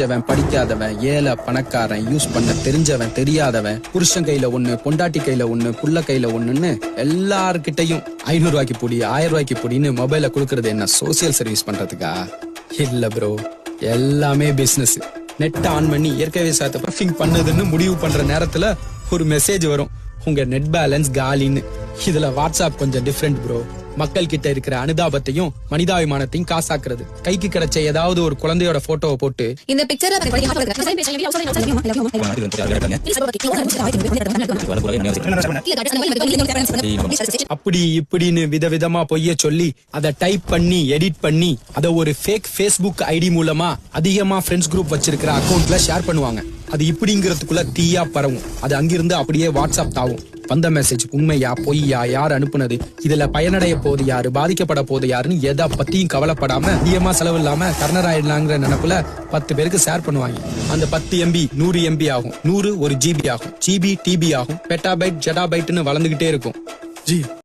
படிச்சவன் படிக்காதவன் ஏழை பணக்காரன் யூஸ் பண்ண தெரிஞ்சவன் தெரியாதவன் புருஷன் கையில ஒண்ணு பொண்டாட்டி கையில ஒண்ணு புள்ள கையில ஒண்ணுன்னு எல்லார்கிட்டையும் 500 ரூபாய்க்கு பொடி 1000 ரூபாய்க்கு பொடின்னு மொபைல குடுக்கறது என்ன சோசியல் சர்வீஸ் பண்றதுக்கா? இல்ல ப்ரோ, எல்லாமே பிசினஸ். நெட் ஆன் பண்ணி இயற்கை விவசாயத்தை பர்ஃபிங் பண்ணுதுன்னு முடிவு பண்ற நேரத்துல ஒரு மெசேஜ் வரும், உங்க நெட் பேலன்ஸ் காலின்னு. இதுல வாட்ஸ்அப் கொஞ்சம் டிஃபரெண்ட் ப்ரோ. மக்கள் கிட்ட இருக்கிற அனுதாபத்தையும் மனிதாபிமானத்தையும் காசாக்குறது. கைக்கு கிடைச்ச ஏதாவது ஒரு குழந்தையோட போட்டோவை போட்டு இந்த பிக்சர் அப்படி இப்படின்னு விதவிதமா பொய்ய சொல்லி அதை டைப் பண்ணி எடிட் பண்ணி அதை ஒரு ஃபேக் ஃபேஸ்புக் ஐடி மூலமா அதிகமா ஃப்ரெண்ட்ஸ் குரூப் வச்சிருக்கிற அக்கௌண்ட்ல ஷேர் பண்ணுவாங்க. அது இப்படிங்கிறதுக்குள்ள தீயா பரவும். அது அங்கிருந்து அப்படியே வாட்ஸ்அப் தாவும். வந்த மெசேஜ் உண்மையா பொய்யா, யார் அனுப்புனது, இதுல பயனடைய போது யாரு, பாதிக்கப்பட போது யாருன்னு எதை பத்தியும் கவலைப்படாம அதிகமா செலவு இல்லாம கர்ணர் ஆயிடலாங்கிற நினைப்புல 10 பேருக்கு ஷேர் பண்ணுவாங்க. அந்த 10 MB 100 MB ஆகும், 100 1 GB ஆகும், GB TB ஆகும், பெட்டாபைட் ஜெடாபைட்னு வளர்ந்துகிட்டே இருக்கும்.